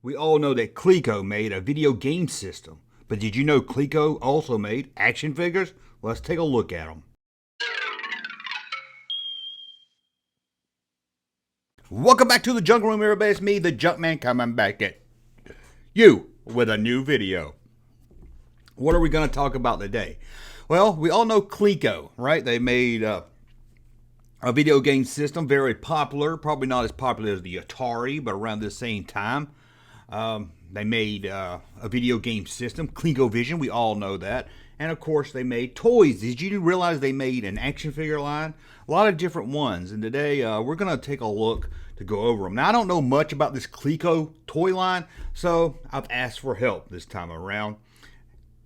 We all know that Coleco made a video game system, but did you know Coleco also made action figures? Let's take a look at them. Welcome back to the Junk Room, everybody. It's me, the Junkman, coming back at you with a new video. What are we going to talk about today? Well, we all know Coleco, right? They made a video game system, very popular. Probably not as popular as the Atari, but around the same time. They made a video game system, ColecoVision, we all know that. And of course, they made toys. Did you realize they made an action figure line? A lot of different ones. And today, we're going to take a look to go over them. Now, I don't know much about this Coleco toy line, so I've asked for help this time around.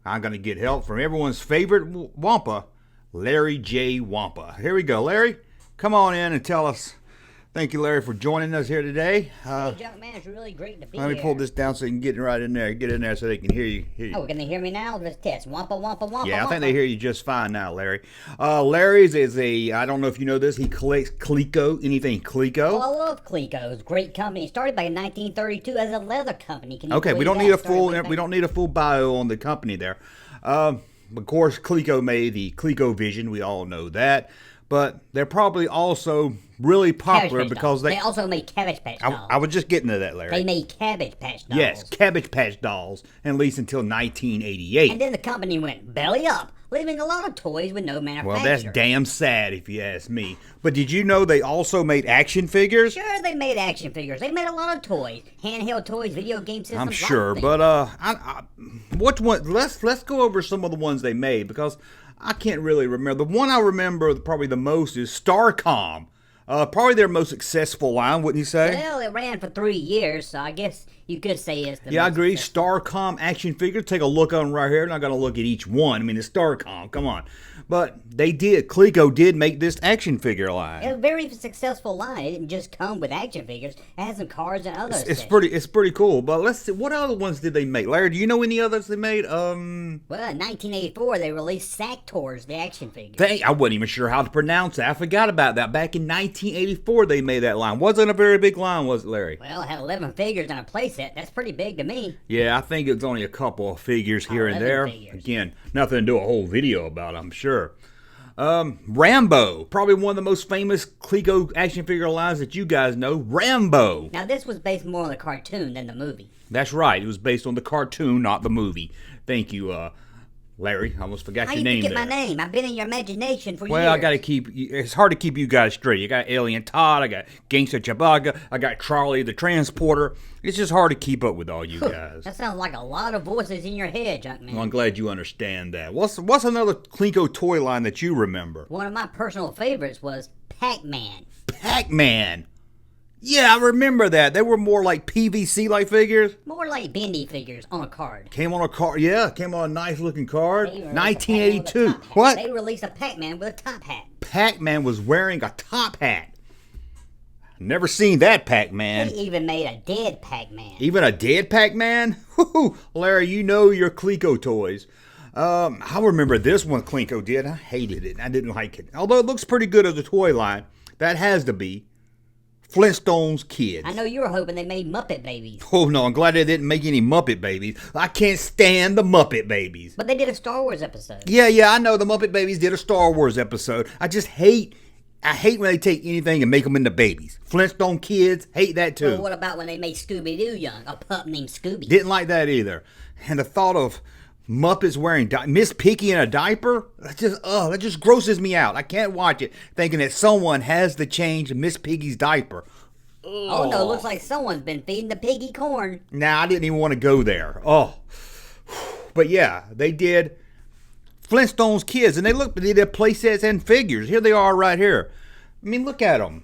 I'm going to get help from everyone's favorite Wampa, Larry J. Wampa. Here we go. Larry, come on in and tell us. Thank you, Larry, for joining us here today. Hey, Junkman, it's really great to be here. Let me pull this down so you can get right in there. Get in there so they can hear you. Oh, can they hear me now? Let's test. Wampa, wampa, wampa, Yeah, I wampa. think they hear you just fine now, Larry. Larry's is I don't know if you know this, he collects Coleco, anything Coleco. Oh, I love Coleco. It's a great company. It started back in 1932 as a leather company. Can you Okay, we believe don't need that? we don't need a full bio on the company there. Of course, Coleco made the ColecoVision. We all know that. But they're probably also really popular Cabbage Patch because dolls. They also made Cabbage Patch dolls. I was just getting to that, Larry. They made Cabbage Patch dolls. Yes, Cabbage Patch dolls, at least until 1988. And then the company went belly up, leaving a lot of toys with no manufacturer. Well, that's damn sad if you ask me. But did you know they also made action figures? Sure, they made action figures. They made a lot of toys, handheld toys, video game systems. I'm sure, but which one? Let's go over some of the ones they made because I can't really remember. The one I remember probably the most is Starcom. Probably their most successful line, wouldn't you say? Well, it ran for 3 years, so I guess you could say it's the Yeah, I most agree. successful. Starcom action figure. Take a look on right here. I'm not going to look at each one. I mean, it's Starcom. Come on. But they did. Coleco did make this action figure line. It was a very successful line. It didn't just come with action figures. It had some cards and others. It's pretty cool. But let's see. What other ones did they make? Larry, do you know any others they made? Well, in 1984, they released Sacktours, the action figure. I wasn't even sure how to pronounce that. I forgot about that. Back in 1984, they made that line. Wasn't a very big line, was it, Larry? Well, it had 11 figures and a playset. That's pretty big to me. Yeah, I think it's only a couple of figures here and 11 there. figures. Again, nothing to do a whole video about, I'm sure. Rambo, probably one of the most famous Coleco action figure lines that you guys know. Rambo. Now, this was based more on the cartoon than the movie. That's right. It was based on the cartoon, not the movie. Thank you, Larry. I almost forgot How your you name forget there. my name? I've been in your imagination for years. Well, I got to keep. It's hard to keep you guys straight. You got Alien Todd. I got Gangsta Chewbacca. I got Charlie the Transporter. It's just hard to keep up with all you guys. That sounds like a lot of voices in your head, Junkman. Well, I'm glad you understand that. What's another Coleco toy line that you remember? One of my personal favorites was Pac-Man. Pac-Man. Yeah, I remember that. They were more like PVC-like figures. More like bendy figures on a card. Came on a card. Yeah, came on a nice-looking card. They released a Pac-Man with a 1982. top hat. What? They released a Pac-Man with a top hat. Pac-Man was wearing a top hat. Never seen that Pac-Man. They even made a dead Pac-Man. Even a dead Pac-Man? Woo-hoo. Larry, you know your Coleco toys. I remember this one Coleco did. I hated it. I didn't like it. Although it looks pretty good as a toy line. That has to be Flintstones Kids. I know you were hoping they made Muppet Babies. Oh, no, I'm glad they didn't make any Muppet Babies. I can't stand the Muppet Babies. But they did a Star Wars episode. Yeah, I know the Muppet Babies did a Star Wars episode. I hate when they take anything and make them into babies. Flintstone Kids, hate that too. Well, what about when they made Scooby-Doo young? A pup named Scooby. Didn't like that either. And the thought of Muppets wearing Miss Piggy in a diaper, that just grosses me out. I can't watch it thinking that someone has to change Miss Piggy's diaper. Oh no, looks like someone's been feeding the piggy corn. Nah, I didn't even want to go there. Oh. But yeah, they did Flintstones Kids, and they did play sets and figures. Here they are right here. I mean, look at them.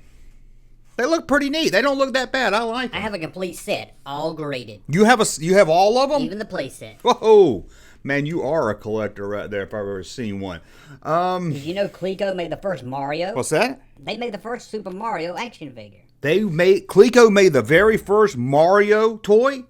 They look pretty neat. They don't look that bad. I like I them. have a complete set, all graded. You have all of them? Even the play set. Whoa. Man, you are a collector right there if I've ever seen one. Did you know Coleco made the first Mario? What's that? They made the first Super Mario action figure. Coleco made the very first Mario toy?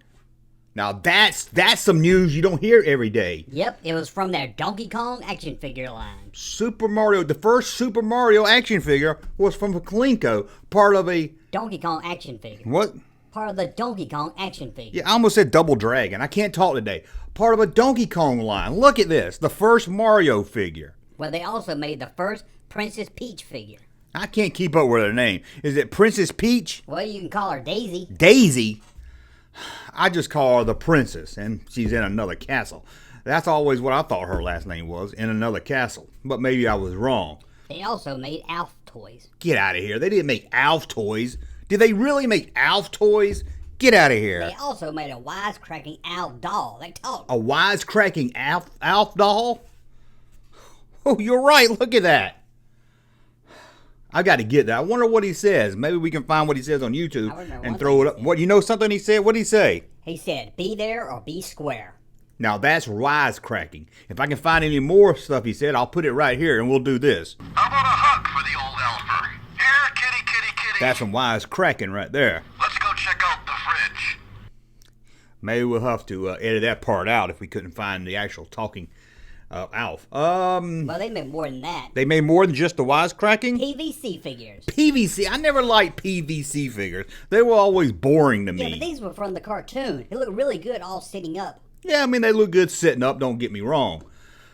Now that's some news you don't hear every day. Yep, it was from their Donkey Kong action figure line. Super Mario, the first Super Mario action figure was from Coleco, part of a Donkey Kong action figure. what? Part of the Donkey Kong action figure. Yeah, I almost said Double Dragon. I can't talk today. Part of a Donkey Kong line. Look at this. The first Mario figure. Well, they also made the first Princess Peach figure. I can't keep up with her name. Is it Princess Peach? Well, you can call her Daisy. Daisy? I just call her the princess, and she's in another castle. That's always what I thought her last name was, in another castle. But maybe I was wrong. They also made Alf toys. Get out of here. They didn't make Alf toys. Did they really make Alf toys? Get out of here. They also made a wisecracking Alf doll. They talk. A wisecracking Alf doll? Oh, you're right. Look at that. I got to get that. I wonder what he says. Maybe we can find what he says on YouTube and throw it up. What, you know something he said? What did he say? He said, be there or be square. Now that's wisecracking. If I can find any more stuff he said, I'll put it right here and we'll do this. How about a hug for the old elfer? Here, kitty, kitty, kitty. That's some wisecracking right there. Let's go check out the fridge. Maybe we'll have to edit that part out if we couldn't find the actual talking Alf. Well, they made more than that. They made more than just the wisecracking? PVC figures. PVC? I never liked PVC figures. They were always boring to me. Yeah, but these were from the cartoon. They look really good all sitting up. Yeah, I mean, they look good sitting up, don't get me wrong.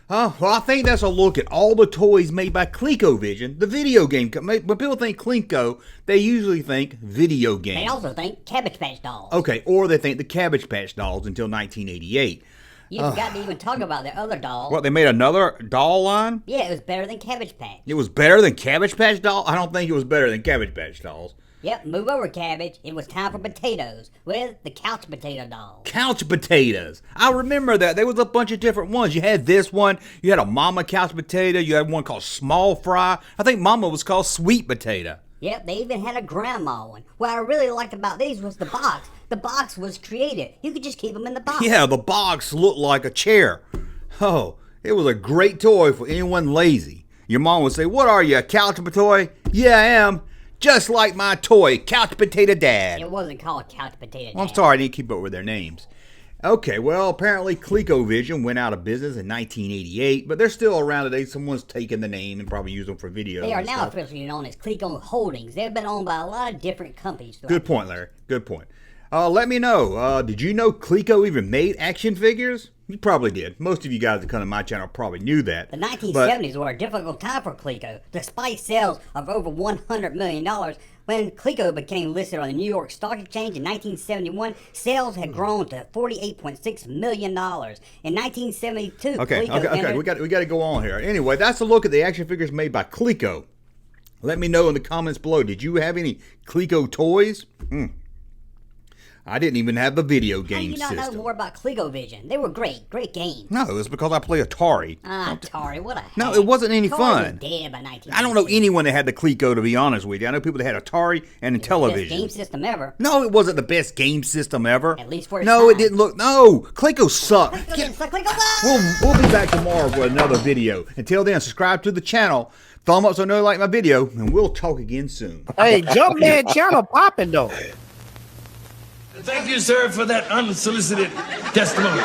Well, I think that's a look at all the toys made by ColecoVision, the video game company. When people think Coleco, they usually think video game. They also think Cabbage Patch Dolls. Okay, or they think the Cabbage Patch Dolls until 1988. You forgot to even talk about their other doll. What, they made another doll line? Yeah, it was better than Cabbage Patch. It was better than Cabbage Patch Doll? I don't think it was better than Cabbage Patch Dolls. Yep, move over, Cabbage. It was time for potatoes with the Couch Potato Doll. Couch potatoes. I remember that. There was a bunch of different ones. You had this one. You had a Mama Couch Potato. You had one called Small Fry. I think Mama was called Sweet Potato. Yep, they even had a grandma one. What I really liked about these was the box. The box was creative. You could just keep them in the box. Yeah, the box looked like a chair. Oh, it was a great toy for anyone lazy. Your mom would say, "What are you, a couch potato?" "Yeah, I am. Just like my toy, Couch Potato Dad." It wasn't called Couch Potato Dad. Well, I'm sorry, I didn't keep up with their names. Okay, well, apparently ColecoVision went out of business in 1988, but they're still around today. Someone's taken the name and probably used them for videos. They are and now stuff. officially known as Coleco Holdings. They've been owned by a lot of different companies. Good point, Larry. Good point. Let me know, did you know Coleco even made action figures? You probably did. Most of you guys that come to my channel probably knew that. The 1970s were a difficult time for Coleco. Despite sales of over $100 million, when Coleco became listed on the New York Stock Exchange in 1971, sales had grown to $48.6 million. In 1972, Okay, Coleco entered... we got to go on here. Anyway, that's a look at the action figures made by Coleco. Let me know in the comments below. Did you have any Coleco toys? I didn't even have the video game system. How do you not know more about ColecoVision? They were great games. No, it was because I play Atari. Atari, what a heck. No, it wasn't any Atari fun. was dead by 1996. I don't know anyone that had the Coleco, to be honest with you. I know people that had Atari and television. Best game system ever. No, it wasn't the best game system ever. At least for its No, time. it didn't look. No, Coleco sucked. Coleco, We'll be back tomorrow for another video. Until then, subscribe to the channel. Thumb up so you know you like my video, and we'll talk again soon. Hey, Junkman channel popping though. Thank you, sir, for that unsolicited testimony.